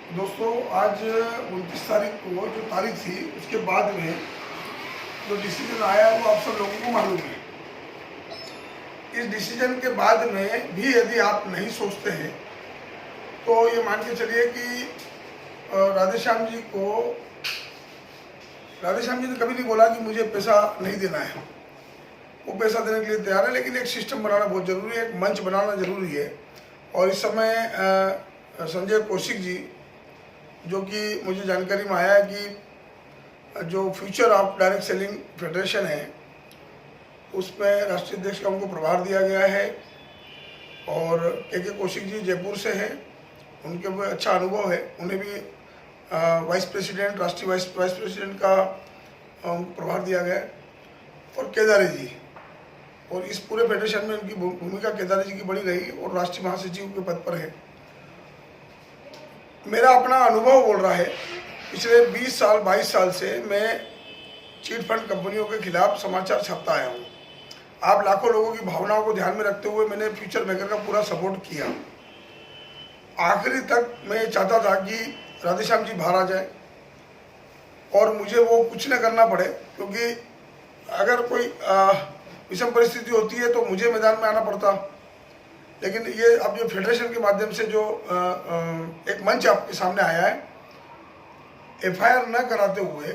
दोस्तों, आज 29 तारीख को जो तारीख थी उसके बाद में जो डिसीजन आया वो आप सब लोगों को मालूम है। इस डिसीजन के बाद में भी यदि आप नहीं सोचते हैं तो ये मान के चलिए कि राधेश्याम जी ने कभी नहीं बोला कि मुझे पैसा नहीं देना है। वो पैसा देने के लिए तैयार है, लेकिन एक सिस्टम बनाना बहुत ज़रूरी है, एक मंच बनाना ज़रूरी है। और इस समय संजय कौशिक जी, जो कि मुझे जानकारी में आया है कि जो future of direct selling federation है उसमें राष्ट्रीय अध्यक्ष का उनको प्रभार दिया गया है। और के कौशिक जी जयपुर से हैं, उनके भी अच्छा अनुभव है, उन्हें भी राष्ट्रीय वाइस प्रेसिडेंट का प्रभार दिया गया है। और केदारी जी, और इस पूरे फेडरेशन में उनकी भूमिका केदारी जी की बड़ी रही और राष्ट्रीय महासचिव के पद पर है। मेरा अपना अनुभव बोल रहा है, पिछले 20 साल 22 साल से मैं चीट फंड कंपनियों के खिलाफ समाचार छापता आया हूँ। आप लाखों लोगों की भावनाओं को ध्यान में रखते हुए मैंने फ्यूचर मेकर का पूरा सपोर्ट किया। आखिरी तक मैं चाहता था कि राधेश्याम जी बाहर आ जाए और मुझे वो कुछ न करना पड़े, क्योंकि अगर कोई विषम परिस्थिति होती है तो मुझे मैदान में आना पड़ता। लेकिन ये अब जो फेडरेशन के माध्यम से जो एक मंच आपके सामने आया है, एफआईआर न कराते हुए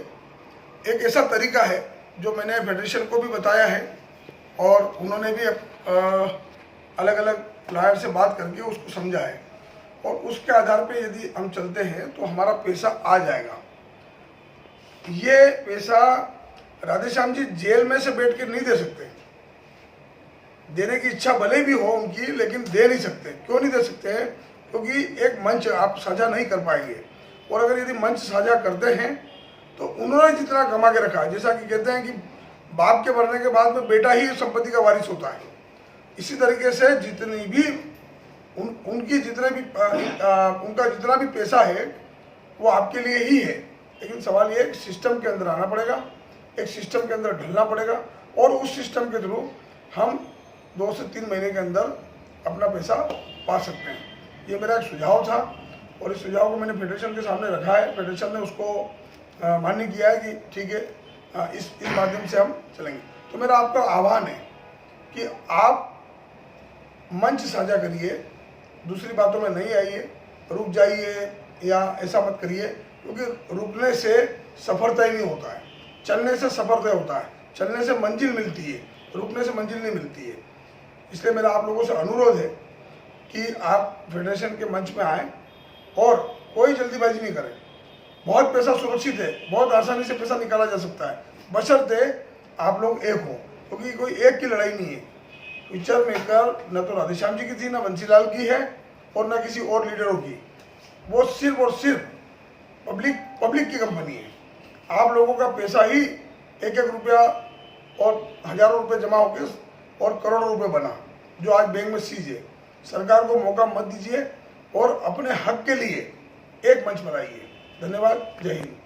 एक ऐसा तरीका है जो मैंने फेडरेशन को भी बताया है और उन्होंने भी अलग अलग लॉयर से बात करके उसको समझा है। और उसके आधार पे यदि हम चलते हैं तो हमारा पैसा आ जाएगा। ये पैसा राधेश्याम जी जेल में से बैठ के नहीं दे सकते। देने की इच्छा भले भी हो उनकी, लेकिन दे नहीं सकते। क्यों नहीं दे सकते हैं? क्योंकि एक मंच आप साझा नहीं कर पाएंगे। और अगर यदि मंच साझा करते हैं तो उन्होंने जितना कमा के रखा है, जैसा कि कहते हैं कि बाप के मरने के बाद में बेटा ही संपत्ति का वारिस होता है, इसी तरीके से जितनी भी उनकी जितने भी उनका जितना भी पैसा है वो आपके लिए ही है। लेकिन सवाल ये है, सिस्टम के अंदर आना पड़ेगा, एक सिस्टम के अंदर ढलना पड़ेगा और उस सिस्टम के थ्रू हम 2 से 3 महीने के अंदर अपना पैसा पा सकते हैं। ये मेरा एक सुझाव था और इस सुझाव को मैंने फेडरेशन के सामने रखा है। फेडरेशन ने उसको मान्य किया है कि ठीक है, इस माध्यम से हम चलेंगे। तो मेरा आपका आह्वान है कि आप मंच साझा करिए, दूसरी बातों में नहीं आइए, रुक जाइए या ऐसा मत करिए, क्योंकि रुकने से सफर तय नहीं होता है, चलने से सफर तय होता है। चलने से मंजिल मिलती है, रुकने से मंजिल नहीं मिलती है। इसलिए मेरा आप लोगों से अनुरोध है कि आप फेडरेशन के मंच में आएँ और कोई जल्दीबाजी नहीं करें। बहुत पैसा सुरक्षित है, बहुत आसानी से पैसा निकाला जा सकता है, बशर्ते आप लोग एक हो, क्योंकि कोई एक की लड़ाई नहीं है। फ्यूचर मेकर न तो राधेश्याम जी की थी, न बंसीलाल की है और न किसी और लीडरों की। वो सिर्फ और सिर्फ पब्लिक की कंपनी है। आप लोगों का पैसा ही एक रुपया और हजारों रुपए जमा होकर और करोड़ों रुपए बना, जो आज बैंक में सीज है। सरकार को मौका मत दीजिए और अपने हक के लिए एक मंच बनाइए। धन्यवाद। जय हिंद।